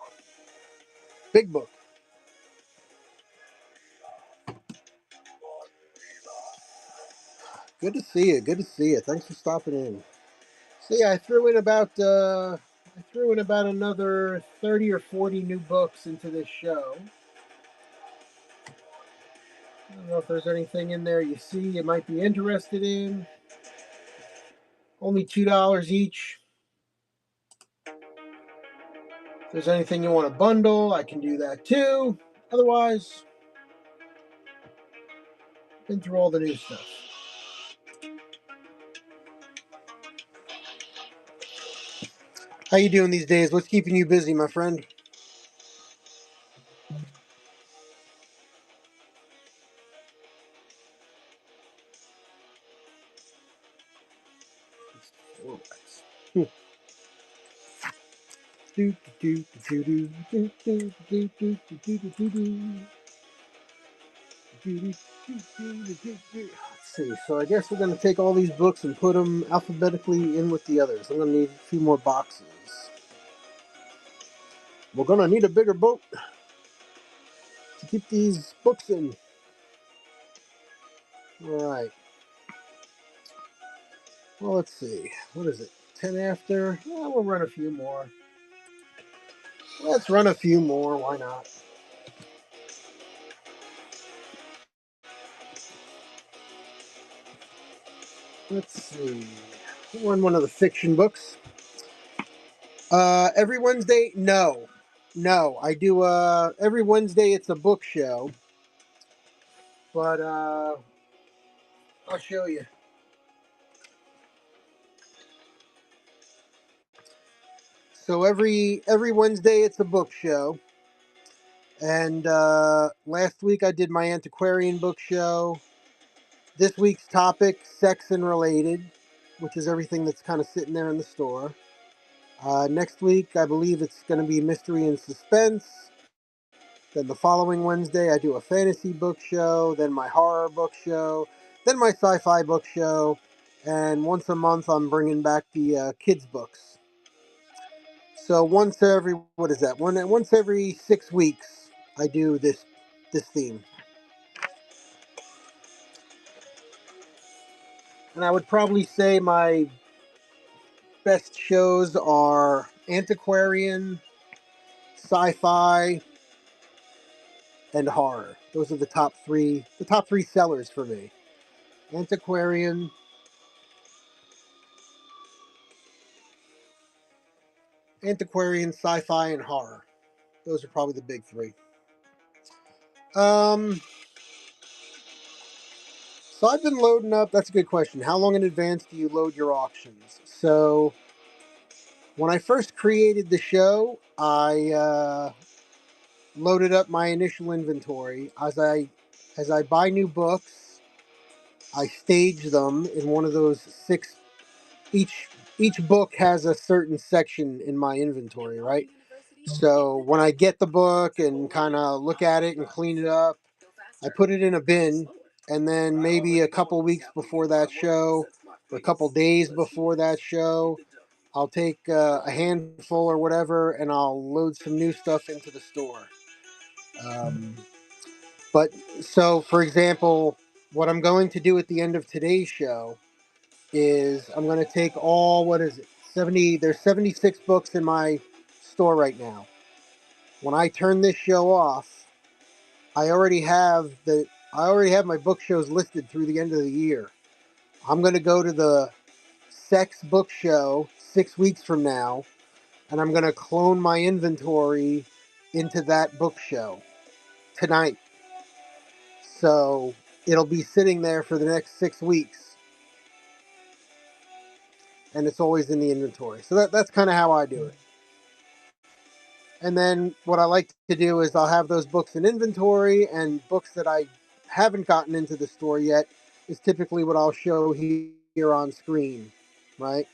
[SPEAKER 1] Big book. Good to see you. Good to see you. Thanks for stopping in. See, I threw in about another 30 or 40 new books into this show. I don't know if there's anything in there you see you might be interested in. Only $2 each. If there's anything you want to bundle, I can do that too. Otherwise, been through all the new stuff. How you doing these days? What's keeping you busy, my friend? Let's see. So I guess we're going to take all these books and put them alphabetically in with the others. I'm going to need a few more boxes. We're going to need a bigger boat to keep these books in. All right. Well, let's see. What is it? 10 after? Yeah, we'll run a few more. Let's run a few more. Why not? Let's see. We'll run one of the fiction books. Every Wednesday? No. I do, every Wednesday it's a book show. But, I'll show you. So every Wednesday it's a book show. And, last week I did my antiquarian book show. This week's topic, sex and related, which is everything that's kind of sitting there in the store. Next week, I believe it's going to be mystery and suspense. Then the following Wednesday, I do a fantasy book show. Then my horror book show. then my sci-fi book show, and once a month I'm bringing back the kids books. So once every what is that? Once every 6 weeks I do this theme, and I would probably say my best shows are antiquarian, sci-fi, and horror. Those are the top three sellers for me. Antiquarian, sci-fi, and horror. Those are probably the big three. Um, so I've been loading up. That's a good question. How long in advance do you load your auctions? So when I first created the show, I loaded up my initial inventory. As I buy new books, I stage them in one of those six. Each book has a certain section in my inventory, right? So when I get the book and kind of look at it and clean it up, I put it in a bin, and then maybe a couple weeks before that show, or a couple days before that show, I'll take a handful or whatever, and I'll load some new stuff into the store. Um, but so, for example, what I'm going to do at the end of today's show is I'm going to take all, what is it, 70, there's 76 books in my store right now. When I turn this show off, I already have my book shows listed through the end of the year. I'm going to go to the Sex book show 6 weeks from now, and I'm going to clone my inventory into that book show tonight. So it'll be sitting there for the next 6 weeks, and it's always in the inventory. So that's kind of how I do it. And then what I like to do is I'll have those books in inventory, and books that I haven't gotten into the store yet is typically what I'll show here on screen, right?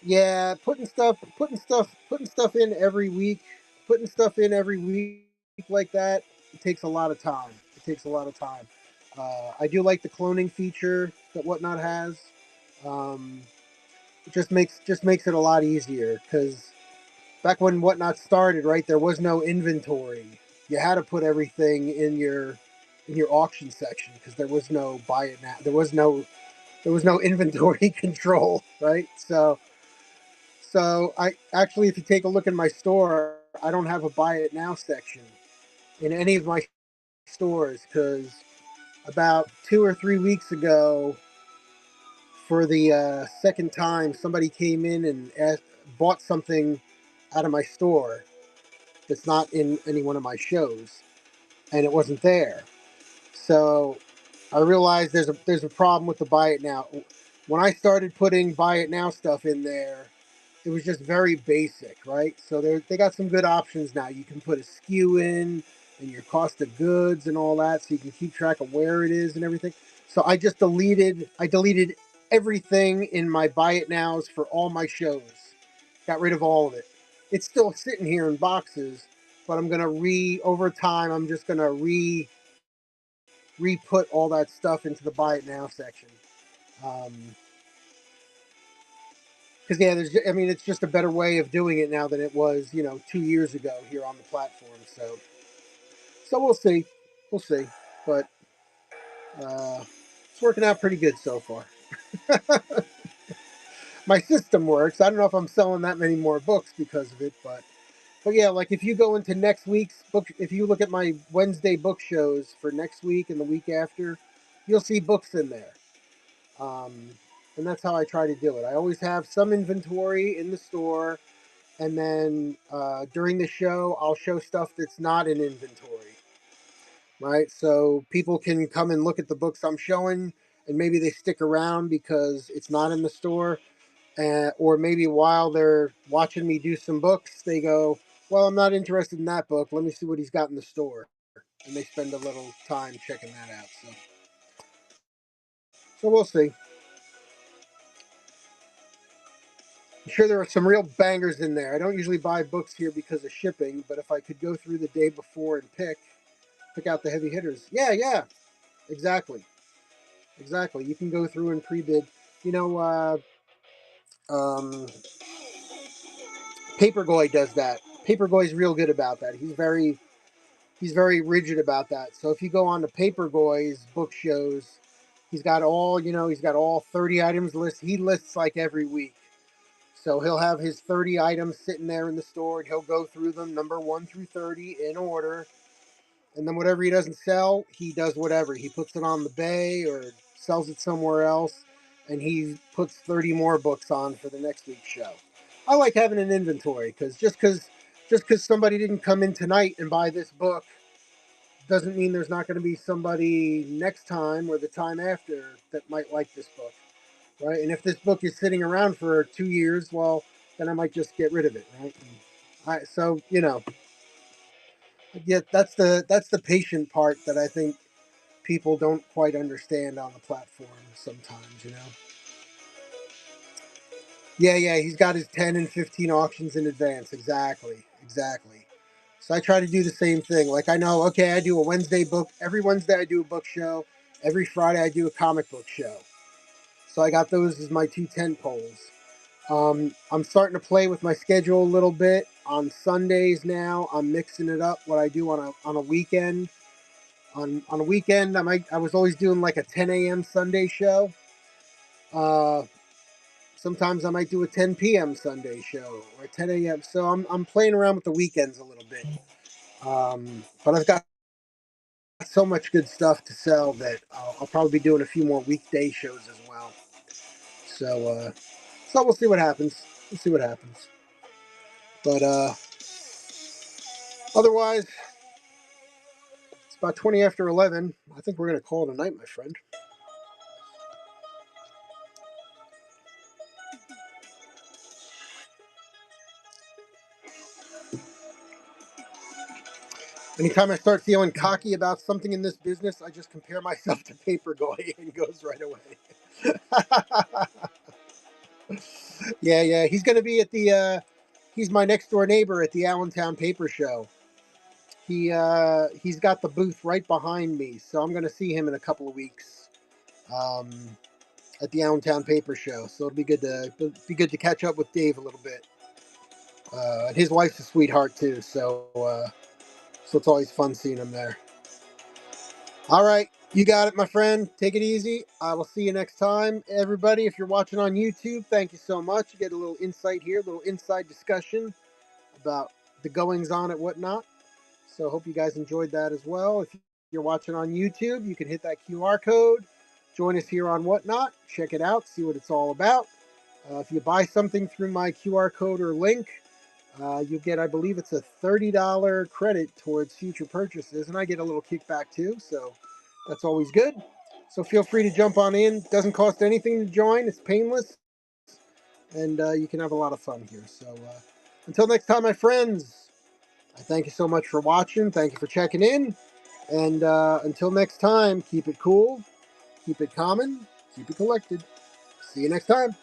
[SPEAKER 1] Yeah, putting stuff in every week like that. It takes a lot of time. It takes a lot of time. I do like the cloning feature that Whatnot has. Um, it just makes it a lot easier because back when Whatnot started, right, there was no inventory. You had to put everything in your auction section because there was no buy it now. There was no inventory control, right? So I actually, if you take a look in my store, I don't have a buy it now section in any of my stores because about 2 or 3 weeks ago, for the second time, somebody came in and bought something out of my store that's not in any one of my shows, and it wasn't there. So I realized there's a problem with the buy it now. When I started putting buy it now stuff in there, it was just very basic, right? So they got some good options now. You can put a SKU in and your cost of goods and all that, so you can keep track of where it is and everything. So I deleted everything in my buy it nows for all my shows. Got rid of all of it. It's still sitting here in boxes, but I'm gonna over time. I'm just gonna re-put all that stuff into the buy it now section. Um, because yeah, it's just a better way of doing it now than it was, 2 years ago here on the platform. So we'll see, but it's working out pretty good so far. My system works. I don't know if I'm selling that many more books because of it, but yeah, like if you go into next week's book, if you look at my Wednesday book shows for next week and the week after, you'll see books in there. Um, and that's how I try to do it. I always have some inventory in the store, and then during the show, I'll show stuff that's not in inventory, right? So people can come and look at the books I'm showing, and maybe they stick around because it's not in the store, or maybe while they're watching me do some books, they go, "Well, I'm not interested in that book. Let me see what he's got in the store," and they spend a little time checking that out. So we'll see. I'm sure there are some real bangers in there. I don't usually buy books here because of shipping, but if I could go through the day before and pick, pick out the heavy hitters. Yeah, exactly. You can go through and pre-bid. You know, um, Papergoy does that. Papergoy's real good about that. He's very rigid about that. So if you go on to Papergoy's book shows, he's got all 30 items list. He lists like every week. So he'll have his 30 items sitting there in the store, and he'll go through them number 1 through 30 in order. And then whatever he doesn't sell, he does whatever. He puts it on the bay or sells it somewhere else, and he puts 30 more books on for the next week's show. I like having an inventory because just because somebody didn't come in tonight and buy this book doesn't mean there's not going to be somebody next time or the time after that might like this book, right? And if this book is sitting around for 2 years, well, then I might just get rid of it, right? So yeah, that's the patient part that I think people don't quite understand on the platform sometimes, Yeah, he's got his 10 and 15 auctions in advance. Exactly. So I try to do the same thing. Like I know, okay, I do a Wednesday book. Every Wednesday I do a book show. Every Friday I do a comic book show. So I got those as my 2 tent poles. I'm starting to play with my schedule a little bit. On Sundays now, I'm mixing it up what I do on a weekend. On a weekend, I was always doing like a 10 a.m. Sunday show. Uh, Sometimes I might do a 10 p.m. Sunday show or 10 a.m. So I'm playing around with the weekends a little bit. But I've got so much good stuff to sell that I'll probably be doing a few more weekday shows as well. So we'll see what happens. But otherwise, it's about 20 after 11. I think we're going to call it a night, my friend. Anytime I start feeling cocky about something in this business, I just compare myself to Paperboy and goes right away. Yeah. He's going to be at the. He's my next door neighbor at the Allentown Paper Show. He's got the booth right behind me, so I'm going to see him in a couple of weeks um, at the Allentown Paper Show. So it'll be good to catch up with Dave a little bit. And his wife's a sweetheart too, so it's always fun seeing him there. All right, you got it, my friend. Take it easy. I will see you next time, everybody. If you're watching on YouTube, thank you so much. You get a little insight here, a little inside discussion about the goings on at Whatnot. So hope you guys enjoyed that as well. If you're watching on YouTube, you can hit that QR code. Join us here on Whatnot. Check it out. See what it's all about. If you buy something through my QR code or link, you'll get, I believe it's a $30 credit towards future purchases. And I get a little kickback too. So that's always good. So feel free to jump on in. Doesn't cost anything to join. It's painless. And you can have a lot of fun here. So until next time, my friends. I thank you so much for watching. Thank you for checking in. And until next time, keep it cool, keep it common, keep it collected. See you next time.